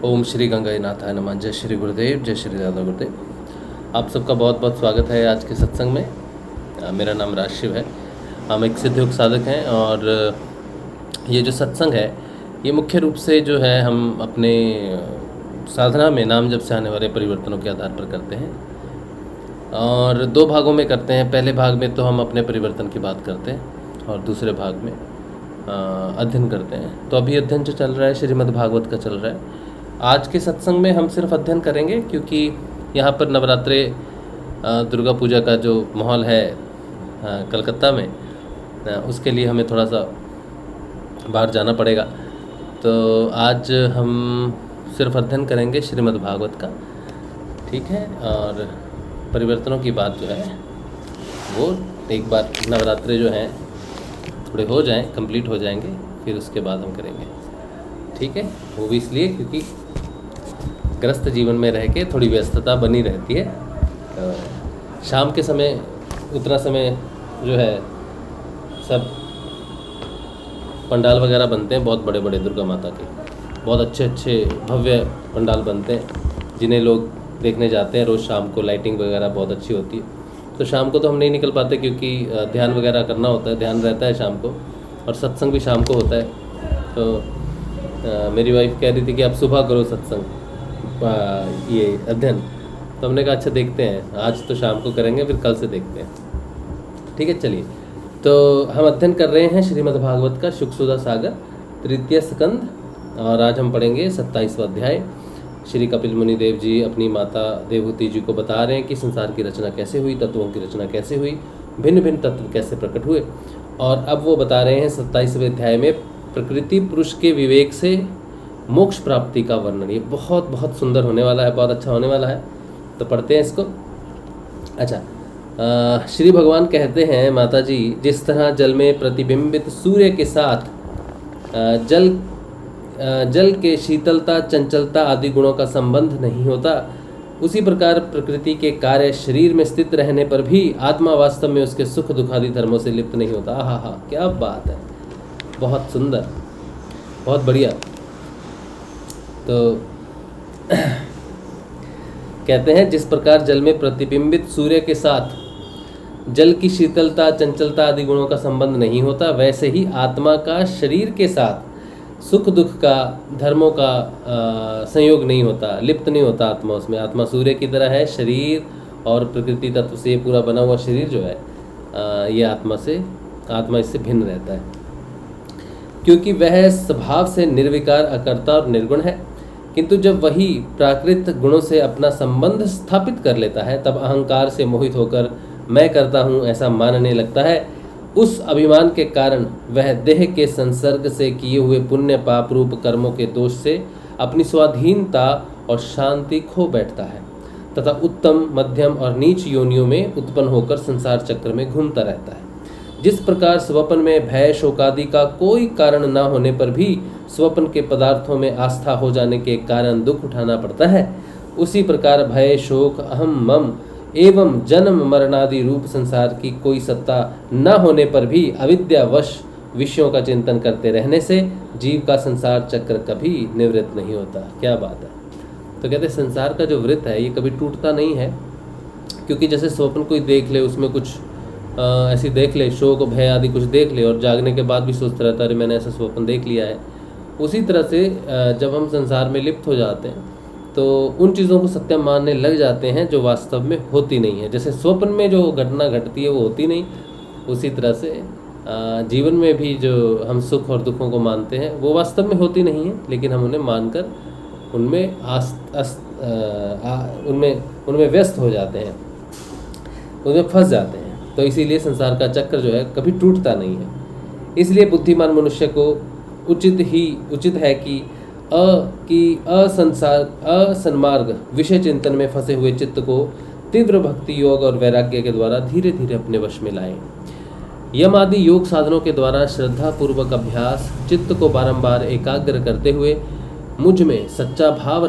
ओम श्री गंगानाथाय नमः। जय श्री गुरुदेव, जय श्री दादा गुरुदेव। आप सबका बहुत बहुत स्वागत है आज के सत्संग में। मेरा नाम राजशिव है। हम एक सिद्ध योग साधक हैं और ये जो सत्संग है ये मुख्य रूप से जो है हम अपने साधना में नाम जप से आने वाले परिवर्तनों के आधार पर करते हैं और दो भागों में करते हैं। पहले भाग में तो हम अपने परिवर्तन की बात करते हैं और दूसरे भाग में अध्ययन करते हैं। तो अभी अध्ययन जो चल रहा है श्रीमद् भागवत का चल रहा है। आज के सत्संग में हम सिर्फ अध्ययन करेंगे क्योंकि यहाँ पर नवरात्रे दुर्गा पूजा का जो माहौल है कलकत्ता में, उसके लिए हमें थोड़ा सा बाहर जाना पड़ेगा। तो आज हम सिर्फ अध्ययन करेंगे श्रीमद् भागवत का, ठीक है। और परिवर्तनों की बात जो है वो एक बार नवरात्रे जो हैं थोड़े हो जाएं, कंप्लीट हो जाएंगे, फिर उसके बाद हम करेंगे, ठीक है। वो भी इसलिए क्योंकि ग्रस्त जीवन में रह के थोड़ी व्यस्तता बनी रहती है। शाम के समय उतना समय जो है सब पंडाल वगैरह बनते हैं, बहुत बड़े बड़े दुर्गा माता के बहुत अच्छे अच्छे भव्य पंडाल बनते हैं जिन्हें लोग देखने जाते हैं। रोज़ शाम को लाइटिंग वगैरह बहुत अच्छी होती है। तो शाम को तो हम नहीं निकल पाते क्योंकि ध्यान वगैरह करना होता है, ध्यान रहता है शाम को, और सत्संग भी शाम को होता है। तो मेरी वाइफ कह रही थी कि आप सुबह करो सत्संग, ये अध्ययन। तो हमने कहा अच्छा देखते हैं, आज तो शाम को करेंगे, फिर कल से देखते हैं, ठीक है। चलिए, तो हम अध्ययन कर रहे हैं श्रीमद् भागवत का शुकसुधा सागर तृतीय स्कंद, और आज हम पढ़ेंगे 27वां अध्याय। श्री कपिल मुनि देव जी अपनी माता देवहूति जी को बता रहे हैं कि संसार की रचना कैसे हुई, तत्वों की रचना कैसे हुई, भिन्न भिन्न तत्व कैसे प्रकट हुए। और अब वो बता रहे हैं 27वें अध्याय में प्रकृति पुरुष के विवेक से मोक्ष प्राप्ति का वर्णन। ये बहुत बहुत सुंदर होने वाला है, बहुत अच्छा होने वाला है। तो पढ़ते हैं इसको। अच्छा, श्री भगवान कहते हैं, माता जी, जिस तरह जल में प्रतिबिंबित सूर्य के साथ जल के शीतलता, चंचलता आदि गुणों का संबंध नहीं होता, उसी प्रकार प्रकृति के कार्य शरीर में स्थित रहने पर भी आत्मा वास्तव में उसके सुख दुखादि धर्मों से लिप्त नहीं होता। आहा, क्या बात है, बहुत सुंदर, बहुत बढ़िया। तो कहते हैं जिस प्रकार जल में प्रतिबिंबित सूर्य के साथ जल की शीतलता, चंचलता आदि गुणों का संबंध नहीं होता, वैसे ही आत्मा का शरीर के साथ सुख दुख का, धर्मों का संयोग नहीं होता, लिप्त नहीं होता आत्मा उसमें। आत्मा सूर्य की तरह है, शरीर और प्रकृति तत्व से पूरा बना हुआ शरीर जो है ये आत्मा इससे भिन्न रहता है, क्योंकि वह स्वभाव से निर्विकार, अकर्ता और निर्गुण है। किंतु जब वही प्राकृत गुणों से अपना संबंध स्थापित कर लेता है, तब अहंकार से मोहित होकर मैं करता हूँ ऐसा मानने लगता है। उस अभिमान के कारण वह देह के संसर्ग से किए हुए पुण्य पाप रूप कर्मों के दोष से अपनी स्वाधीनता और शांति खो बैठता है तथा उत्तम, मध्यम और नीच योनियों में उत्पन्न होकर संसार चक्र में घूमता रहता है। जिस प्रकार स्वप्न में भय शोकादि का कोई कारण न होने पर भी स्वप्न के पदार्थों में आस्था हो जाने के कारण दुख उठाना पड़ता है, उसी प्रकार भय, शोक, अहम, मम एवं जन्म मरणादि रूप संसार की कोई सत्ता न होने पर भी अविद्यावश विषयों का चिंतन करते रहने से जीव का संसार चक्र कभी निवृत्त नहीं होता। क्या बात है। तो कहते हैं संसार का जो वृत्त है ये कभी टूटता नहीं है, क्योंकि जैसे स्वप्न कोई देख ले, उसमें कुछ ऐसी देख ले, शोक भय आदि कुछ देख ले, और जागने के बाद भी सोचता रहता है अरे मैंने ऐसा स्वप्न देख लिया है। उसी तरह से जब हम संसार में लिप्त हो जाते हैं तो उन चीज़ों को सत्य मानने लग जाते हैं जो वास्तव में होती नहीं है। जैसे स्वप्न में जो घटना घटती है वो होती नहीं, उसी तरह से जीवन में भी जो हम सुख और दुखों को मानते हैं वो वास्तव में होती नहीं है, लेकिन हम उन्हें मानकर उनमें व्यस्त हो जाते हैं, उनमें फंस जाते हैं। तो इसीलिए संसार का चक्र जो है कभी टूटता नहीं है। इसलिए बुद्धिमान मनुष्य को उचित है कि असन्मार्ग विषय चिंतन में फंसे हुए चित्त को तीव्र भक्ति योग और वैराग्य के द्वारा धीरे धीरे अपने वश में लाएं। यम आदि योग साधनों के द्वारा श्रद्धा पूर्वक अभ्यास, चित्त को बारंबार एकाग्र करते हुए मुझ में सच्चा भाव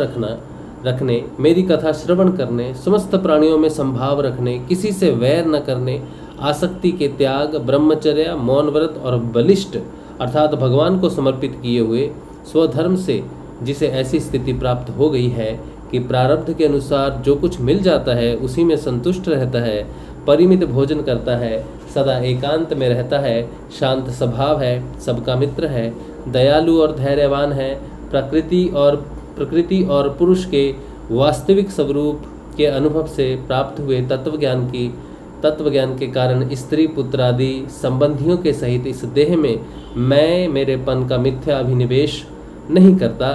रखने, मेरी कथा श्रवण करने, समस्त प्राणियों में संभाव रखने, किसी से वैर न करने, आसक्ति के त्याग, ब्रह्मचर्य, मौन व्रत और बलिष्ठ अर्थात भगवान को समर्पित किए हुए स्वधर्म से जिसे ऐसी स्थिति प्राप्त हो गई है कि प्रारब्ध के अनुसार जो कुछ मिल जाता है उसी में संतुष्ट रहता है, परिमित भोजन करता है, सदा एकांत में रहता है, शांत स्वभाव है, सबका मित्र है, दयालु और धैर्यवान है, प्रकृति और पुरुष के वास्तविक स्वरूप के अनुभव से प्राप्त हुए तत्वज्ञान के कारण स्त्री पुत्र आदि संबंधियों के सहित इस देह में मैं मेरेपन का मिथ्या अभिनिवेश नहीं करता,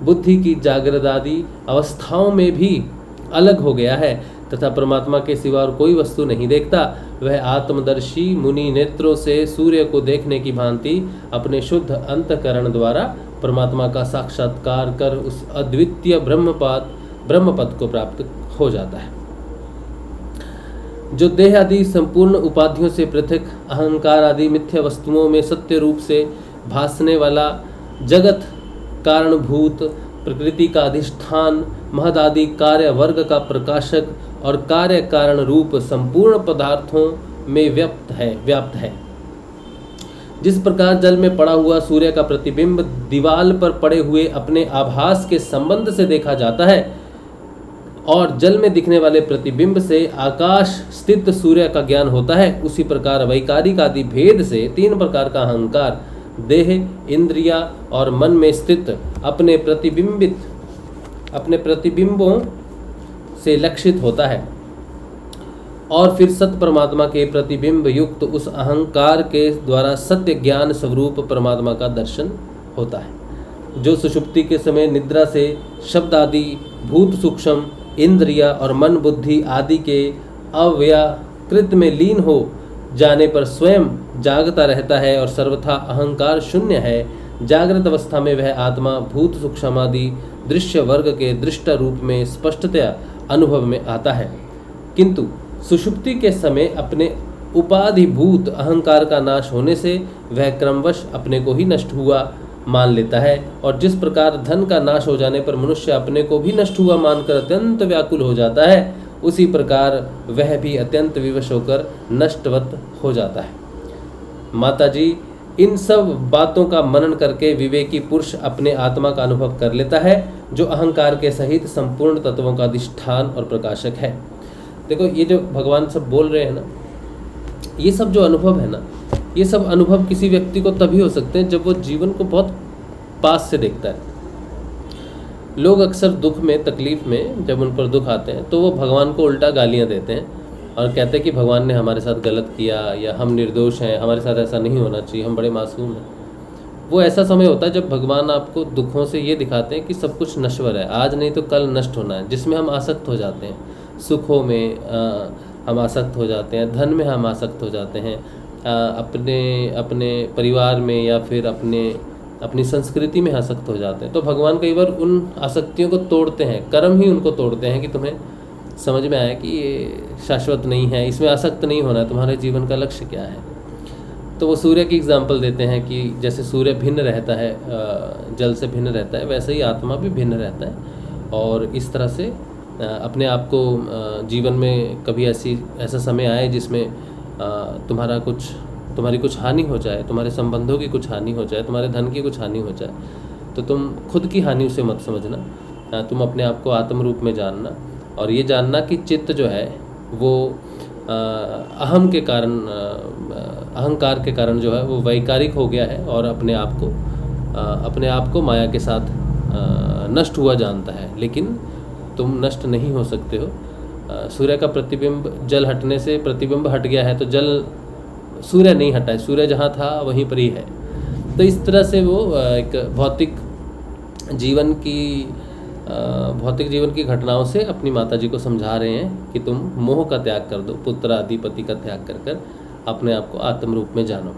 बुद्धि की जागृत आदि अवस्थाओं में भी अलग हो गया है तथा परमात्मा के सिवा और कोई वस्तु नहीं देखता। वह आत्मदर्शी मुनि नेत्रों से सूर्य को देखने की भांति अपने शुद्ध अंतकरण द्वारा परमात्मा का साक्षात्कार कर उस अद्वितीय ब्रह्मपद को प्राप्त हो जाता है। जो देह आदि संपूर्ण उपाधियों से पृथक अहंकार आदि मिथ्या वस्तुओं में सत्य रूप से भासने वाला जगत कारणभूत प्रकृति का अधिष्ठान महद आदि कार्य वर्ग का प्रकाशक और कार्य कारण रूप संपूर्ण पदार्थों में व्याप्त है। जिस प्रकार जल में पड़ा हुआ सूर्य का प्रतिबिंब दीवाल पर पड़े हुए अपने आभास के संबंध से देखा जाता है और जल में दिखने वाले प्रतिबिंब से आकाश स्थित सूर्य का ज्ञान होता है, उसी प्रकार वैकारिक आदि भेद से 3 प्रकार का अहंकार देह, इंद्रिया और मन में स्थित अपने प्रतिबिंबों से लक्षित होता है और फिर सत्य परमात्मा के प्रतिबिंब युक्त उस अहंकार के द्वारा सत्य ज्ञान स्वरूप परमात्मा का दर्शन होता है। जो सुषुप्ति के समय निद्रा से शब्द आदि भूत सूक्ष्म इंद्रिया और मन बुद्धि आदि के अव्याकृत में लीन हो जाने पर स्वयं जागता रहता है और सर्वथा अहंकार शून्य है, जागृत अवस्था में वह आत्मा भूत सूक्ष्म आदि दृश्य वर्ग के दृष्ट रूप में स्पष्टतया अनुभव में आता है। किंतु सुषुप्ति के समय अपने उपाधिभूत अहंकार का नाश होने से वह क्रमवश अपने को ही नष्ट हुआ मान लेता है और जिस प्रकार धन का नाश हो जाने पर मनुष्य अपने को भी नष्ट हुआ मानकर अत्यंत व्याकुल हो जाता है, उसी प्रकार वह भी अत्यंत विवश होकर नष्टवत हो जाता है। माताजी, इन सब बातों का मनन करके विवेकी पुरुष अपने आत्मा का अनुभव कर लेता है जो अहंकार के सहित संपूर्ण तत्वों का अधिष्ठान और प्रकाशक है। देखो, ये जो भगवान सब बोल रहे हैं ना, ये सब जो अनुभव है ना, ये सब अनुभव किसी व्यक्ति को तभी हो सकते हैं जब वो जीवन को बहुत पास से देखता है। लोग अक्सर दुख में तकलीफ में जब उन पर दुख आते हैं तो वो भगवान को उल्टा गालियाँ देते हैं और कहते हैं कि भगवान ने हमारे साथ गलत किया या हम निर्दोष हैं, हमारे साथ ऐसा नहीं होना चाहिए, हम बड़े मासूम हैं। वो ऐसा समय होता है जब भगवान आपको दुखों से ये दिखाते हैं कि सब कुछ नश्वर है, आज नहीं तो कल नष्ट होना है, जिसमें हम आसक्त हो जाते हैं। सुखों में हम आसक्त हो जाते हैं, धन में हम आसक्त हो जाते हैं, अपने परिवार में या फिर अपनी संस्कृति में आसक्त हो जाते हैं। तो भगवान कई बार उन आसक्तियों को तोड़ते हैं, कर्म ही उनको तोड़ते हैं कि तुम्हें समझ में आया कि ये शाश्वत नहीं है, इसमें आसक्त नहीं होना है, तुम्हारे जीवन का लक्ष्य क्या है। तो वो सूर्य की एग्जाम्पल देते हैं कि जैसे सूर्य भिन्न रहता है, जल से भिन्न रहता है, वैसे ही आत्मा भी भिन्न रहता है। और इस तरह से अपने आप को जीवन में कभी ऐसा समय आए जिसमें तुम्हारी कुछ हानि हो जाए, तुम्हारे संबंधों की कुछ हानि हो जाए, तुम्हारे धन की कुछ हानि हो जाए, तो तुम खुद की हानि उसे मत समझना, तुम अपने आप को आत्म रूप में जानना और ये जानना कि चित्त जो है वो अहम के कारण, अहंकार के कारण जो है वो वैकारिक हो गया है और अपने आप को माया के साथ नष्ट हुआ जानता है। लेकिन तुम नष्ट नहीं हो सकते हो। सूर्य का प्रतिबिंब, जल हटने से प्रतिबिंब हट गया है तो जल, सूर्य नहीं हटा है, सूर्य जहाँ था वहीं पर ही है। तो इस तरह से वो एक भौतिक जीवन की घटनाओं से अपनी माता जी को समझा रहे हैं कि तुम मोह का त्याग कर दो, पुत्र आदि पति का त्याग कर कर अपने आप को आत्म रूप में जानो।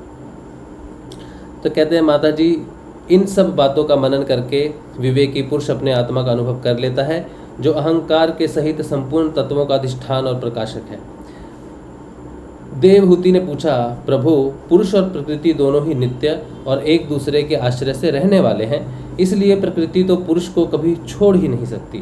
तो कहते हैं माता जी, इन सब बातों का मनन करके विवेकी पुरुष अपने आत्मा का अनुभव कर लेता है जो अहंकार के सहित संपूर्ण तत्वों का अधिष्ठान और प्रकाशक है। देवहूति ने पूछा, प्रभु, पुरुष और प्रकृति दोनों ही नित्य और एक दूसरे के आश्रय से रहने वाले हैं, इसलिए प्रकृति तो पुरुष को कभी छोड़ ही नहीं सकती।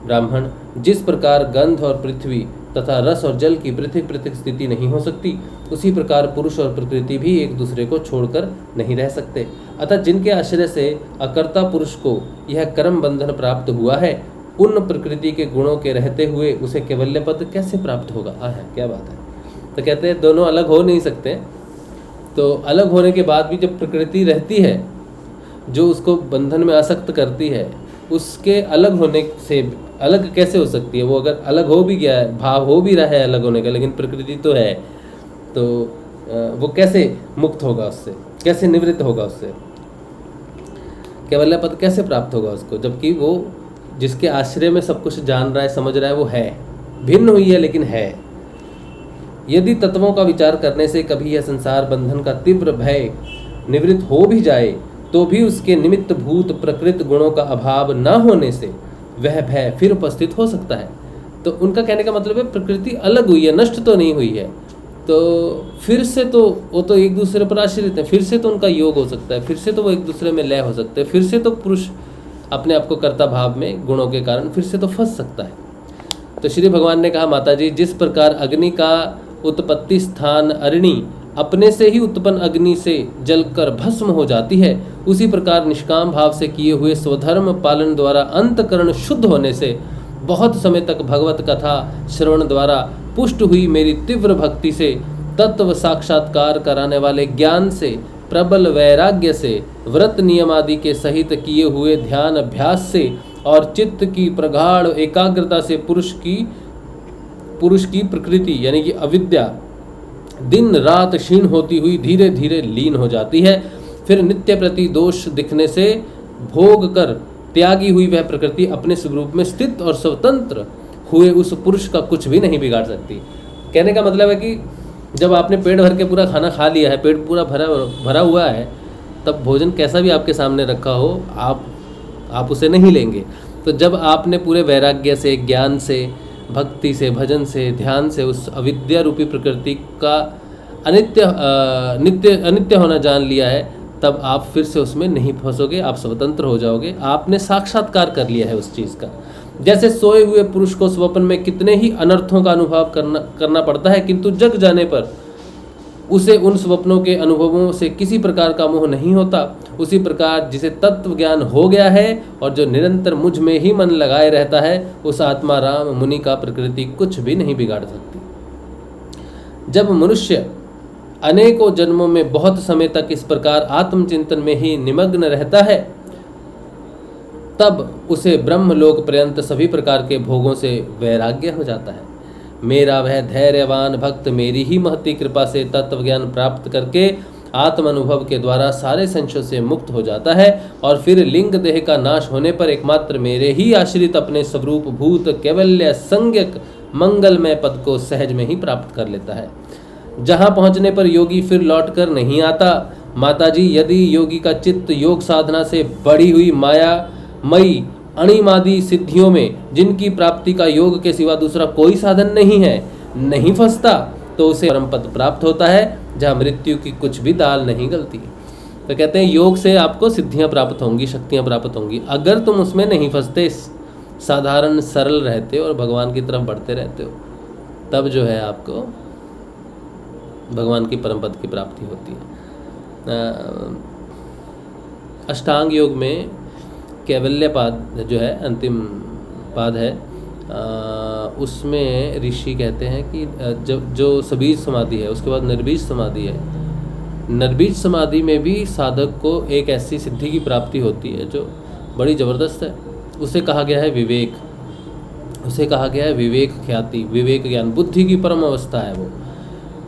ब्राह्मण, जिस प्रकार गंध और पृथ्वी तथा रस और जल की पृथक पृथक स्थिति नहीं हो सकती, उसी प्रकार पुरुष और प्रकृति भी एक दूसरे को छोड़कर नहीं रह सकते। अतः जिनके आश्रय से अकर्ता पुरुष को यह कर्म बंधन प्राप्त हुआ है, उन प्रकृति के गुणों के रहते हुए उसे कैवल्य पद कैसे प्राप्त होगा? क्या बात है। तो कहते हैं दोनों अलग हो नहीं सकते। तो अलग होने के बाद भी जब प्रकृति रहती है जो उसको बंधन में आसक्त करती है, उसके अलग होने से अलग कैसे हो सकती है? वो अगर अलग हो भी गया है, भाव हो भी रहा है अलग होने का, लेकिन प्रकृति तो है, तो वो कैसे मुक्त होगा उससे, कैसे निवृत्त होगा उससे, कैवल्य पद कैसे प्राप्त होगा उसको, जबकि वो जिसके आश्रय में सब कुछ जान रहा है, समझ रहा है, वो है, भिन्न हुई है लेकिन है। यदि तत्वों का विचार करने से कभी यह संसार बंधन का तीव्र भय निवृत्त हो भी जाए, तो भी उसके निमित्त भूत प्रकृत गुणों का अभाव न होने से वह भय फिर उपस्थित हो सकता है। तो उनका कहने का मतलब है प्रकृति अलग हुई है, नष्ट तो नहीं हुई है, तो फिर से तो वो तो एक दूसरे पर आश्रित है, फिर से तो उनका योग हो सकता है, फिर से तो वो एक दूसरे में लय हो सकते हैं, फिर से तो पुरुष अपने आप को कर्ता भाव में गुणों के कारण फिर से तो फंस सकता है। तो श्री भगवान ने कहा, माता जी, जिस प्रकार अग्नि का उत्पत्ति स्थान अरणि अपने से ही उत्पन्न अग्नि से जलकर भस्म हो जाती है, उसी प्रकार निष्काम भाव से किए हुए स्वधर्म पालन द्वारा अंतकरण शुद्ध होने से बहुत समय तक भगवत कथा श्रवण द्वारा पुष्ट हुई मेरी तीव्र भक्ति से, तत्व साक्षात्कार कराने वाले ज्ञान से, प्रबल वैराग्य से, व्रत नियम आदि के सहित किए हुए ध्यान अभ्यास से और चित्त की प्रगाढ़ एकाग्रता से पुरुष की प्रकृति यानी कि अविद्या दिन रात क्षीण होती हुई धीरे धीरे लीन हो जाती है। फिर नित्य प्रति दोष दिखने से भोग कर त्यागी हुई वह प्रकृति अपने स्वरूप में स्थित और स्वतंत्र हुए उस पुरुष का कुछ भी नहीं बिगाड़ सकती। कहने का मतलब है कि जब आपने पेट भर के पूरा खाना खा लिया है, पेट पूरा भरा हुआ है, तब भोजन कैसा भी आपके सामने रखा हो आप उसे नहीं लेंगे। तो जब आपने पूरे वैराग्य से, ज्ञान से, भक्ति से, भजन से, ध्यान से उस अविद्या रूपी प्रकृति का अनित्य होना जान लिया है, तब आप फिर से उसमें नहीं फंसोगे, आप स्वतंत्र हो जाओगे। आपने साक्षात्कार कर लिया है उस चीज़ का। जैसे सोए हुए पुरुष को स्वप्न में कितने ही अनर्थों का अनुभव करना पड़ता है, किंतु जग जाने पर उसे उन स्वप्नों के अनुभवों से किसी प्रकार का मोह नहीं होता, उसी प्रकार जिसे तत्व ज्ञान हो गया है और जो निरंतर मुझ में ही मन लगाए रहता है, उस आत्मा राम मुनि का प्रकृति कुछ भी नहीं बिगाड़ सकती। जब मनुष्य अनेकों जन्मों में बहुत समय तक इस प्रकार आत्मचिंतन में ही निमग्न रहता है, तब उसे ब्रह्मलोक पर्यंत सभी प्रकार के भोगों से वैराग्य हो जाता है। मेरा वह धैर्यवान भक्त मेरी ही महती कृपा से तत्व ज्ञान प्राप्त करके आत्म अनुभव के द्वारा सारे संशयों से मुक्त हो जाता है और फिर लिंग देह का नाश होने पर एकमात्र मेरे ही आश्रित अपने स्वरूप भूत कैवल्य संज्ञक मंगलमय पद को सहज में ही प्राप्त कर लेता है, जहाँ पहुँचने पर योगी फिर लौट कर नहीं आता। माताजी, यदि योगी का चित्त योग साधना से बढ़ी हुई माया मई अणिमादि सिद्धियों में, जिनकी प्राप्ति का योग के सिवा दूसरा कोई साधन नहीं है, नहीं फंसता, तो उसे परम पद प्राप्त होता है, जहाँ मृत्यु की कुछ भी दाल नहीं गलती। तो कहते हैं योग से आपको सिद्धियां प्राप्त होंगी, शक्तियां प्राप्त होंगी, अगर तुम उसमें नहीं फंसते, साधारण सरल रहते हो और भगवान की तरफ बढ़ते रहते हो, तब जो है आपको भगवान की परम पद की प्राप्ति होती है। अष्टांग योग में कैवल्य पाद जो है अंतिम पाद है, उसमें ऋषि कहते हैं कि जो सबीज समाधि है, उसके बाद निर्बीज समाधि है। निर्बीज समाधि में भी साधक को एक ऐसी सिद्धि की प्राप्ति होती है जो बड़ी ज़बरदस्त है। उसे कहा गया है विवेक, उसे कहा गया है विवेक ख्याति, विवेक ज्ञान, बुद्धि की परम अवस्था है वो,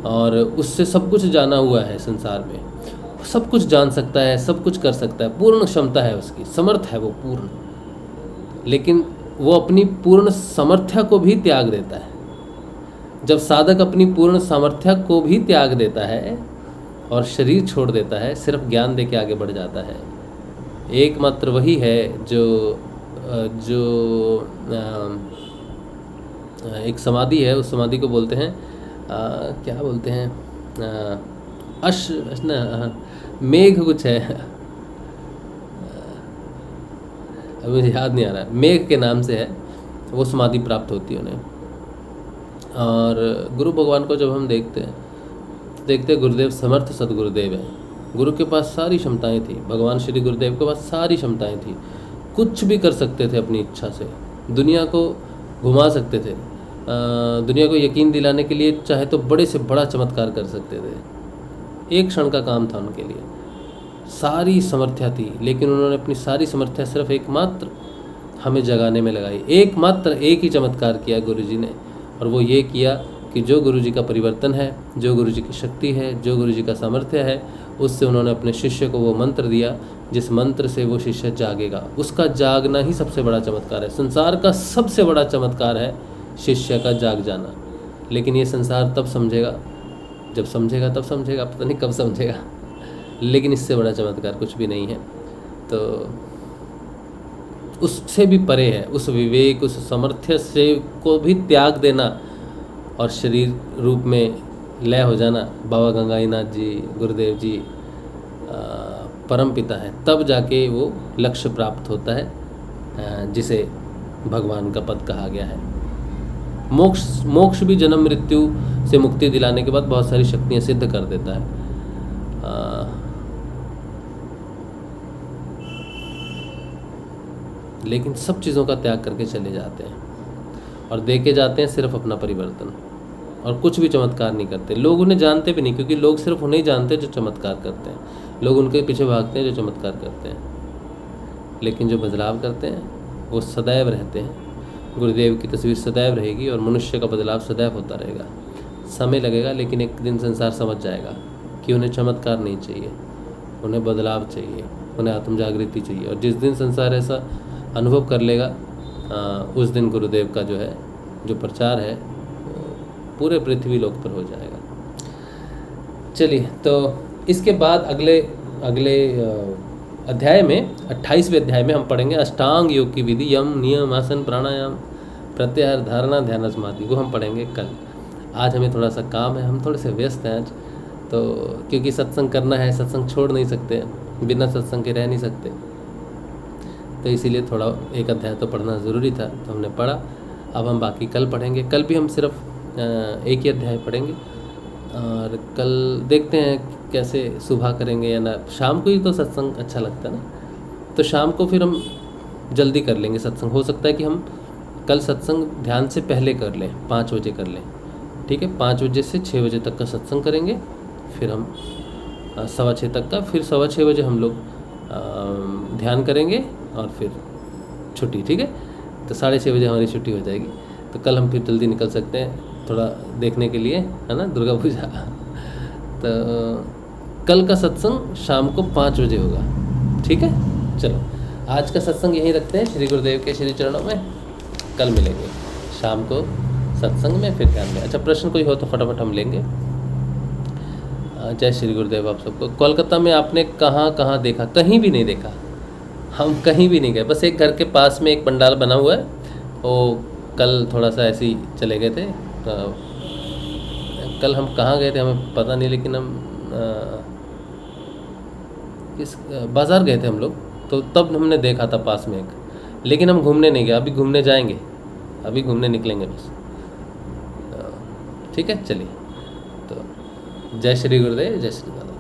और उससे सब कुछ जाना हुआ है संसार में, सब कुछ जान सकता है, सब कुछ कर सकता है, पूर्ण क्षमता है उसकी, समर्थ है वो पूर्ण, लेकिन वो अपनी पूर्ण सामर्थ्य को भी त्याग देता है। जब साधक अपनी पूर्ण सामर्थ्य को भी त्याग देता है और शरीर छोड़ देता है, सिर्फ ज्ञान दे के आगे बढ़ जाता है, एकमात्र वही है जो एक समाधि है, उस समाधि को बोलते हैं क्या बोलते हैं, मेघ कुछ है, अभी मुझे याद नहीं आ रहा, मेघ के नाम से है, वो समाधि प्राप्त होती है उन्हें। और गुरु भगवान को जब हम देखते हैं गुरुदेव समर्थ सदगुरुदेव है, गुरु के पास सारी क्षमताएं थी, भगवान श्री गुरुदेव के पास सारी क्षमताएं थी, कुछ भी कर सकते थे अपनी इच्छा से, दुनिया को घुमा सकते थे, दुनिया को यकीन दिलाने के लिए चाहे तो बड़े से बड़ा चमत्कार कर सकते थे। एक क्षण का काम था उनके लिए, सारी समर्थ्या थी, लेकिन उन्होंने अपनी सारी समर्थ्या सिर्फ एकमात्र हमें जगाने में लगाई। एकमात्र एक ही चमत्कार किया गुरुजी ने, और वो ये किया कि जो गुरुजी का परिवर्तन है, जो गुरुजी की शक्ति है, जो गुरुजी का सामर्थ्य है, उससे उन्होंने अपने शिष्य को वो मंत्र दिया जिस मंत्र से वो शिष्य जागेगा। उसका जागना ही सबसे बड़ा चमत्कार है। संसार का सबसे बड़ा चमत्कार है शिष्य का जाग जाना, लेकिन ये संसार तब समझेगा जब समझेगा, तब समझेगा, पता नहीं कब समझेगा, लेकिन इससे बड़ा चमत्कार कुछ भी नहीं है। तो उससे भी परे है, उस विवेक, उस सामर्थ्य से को भी त्याग देना और शरीर रूप में लय हो जाना। बाबा गंगाईनाथ जी, गुरुदेव जी परम पिता है, तब जाके वो लक्ष्य प्राप्त होता है जिसे भगवान का पद कहा गया है। मोक्ष भी जन्म मृत्यु से मुक्ति दिलाने के बाद बहुत सारी शक्तियाँ सिद्ध कर देता है। लेकिन सब चीज़ों का त्याग करके चले जाते हैं और देके जाते हैं सिर्फ अपना परिवर्तन, और कुछ भी चमत्कार नहीं करते। लोग उन्हें जानते भी नहीं, क्योंकि लोग सिर्फ उन्हें ही जानते हैं जो चमत्कार करते हैं। लोग उनके पीछे भागते हैं जो चमत्कार करते हैं, लेकिन जो बदलाव करते हैं वो सदैव रहते हैं। गुरुदेव की तस्वीर सदैव रहेगी और मनुष्य का बदलाव सदैव होता रहेगा। समय लगेगा, लेकिन एक दिन संसार समझ जाएगा कि उन्हें चमत्कार नहीं चाहिए, उन्हें बदलाव चाहिए, उन्हें आत्म जागृति चाहिए। और जिस दिन संसार ऐसा अनुभव कर लेगा, उस दिन गुरुदेव का जो है, जो प्रचार है, पूरे पृथ्वी लोक पर हो जाएगा। चलिए, तो इसके बाद अगले अध्याय में, 28वें अध्याय में हम पढ़ेंगे अष्टांग योग की विधि, यम, नियम, आसन, प्राणायाम, प्रत्याहार, धारणा, ध्यान, समाधि। वो हम पढ़ेंगे कल। आज हमें थोड़ा सा काम है, हम थोड़े से व्यस्त हैं आज, तो क्योंकि सत्संग करना है, सत्संग छोड़ नहीं सकते, बिना सत्संग के रह नहीं सकते, तो इसीलिए थोड़ा एक अध्याय तो पढ़ना ज़रूरी था, तो हमने पढ़ा। अब हम बाकी कल पढ़ेंगे। कल भी हम सिर्फ एक ही अध्याय पढ़ेंगे, और कल देखते हैं कैसे सुबह करेंगे या ना। शाम को ही तो सत्संग अच्छा लगता है ना, तो शाम को फिर हम जल्दी कर लेंगे सत्संग। हो सकता है कि हम कल सत्संग ध्यान से पहले कर लें, 5 बजे कर लें, ठीक है। 5 बजे से 6 बजे तक का सत्संग करेंगे, फिर हम 6:15 तक का, फिर 6:15 बजे हम लोग ध्यान करेंगे और फिर छुट्टी, ठीक है। तो 6:30 बजे हमारी छुट्टी हो जाएगी, तो कल हम फिर जल्दी निकल सकते हैं थोड़ा देखने के लिए, है ना, दुर्गा पूजा। तो कल का सत्संग शाम को 5 बजे होगा, ठीक है। चलो, आज का सत्संग यहीं रखते हैं श्री गुरुदेव के श्री चरणों में। कल मिलेंगे शाम को सत्संग में, फिर ध्यान में। अच्छा, प्रश्न कोई हो तो फटाफट हम लेंगे। जय श्री गुरुदेव आप सबको। कोलकाता में आपने कहाँ कहाँ देखा? कहीं भी नहीं देखा, हम कहीं भी नहीं गए। बस एक घर के पास में एक पंडाल बना हुआ है, वो कल थोड़ा सा ऐसे ही चले गए थे। कल हम कहाँ गए थे हमें पता नहीं, लेकिन हम इस बाज़ार गए थे हम लोग, तो तब हमने देखा था पास में एक, लेकिन हम घूमने नहीं गए। अभी घूमने जाएंगे, अभी घूमने निकलेंगे बस, ठीक है। चलिए, तो जय श्री गुरुदेव, जय श्री दादा।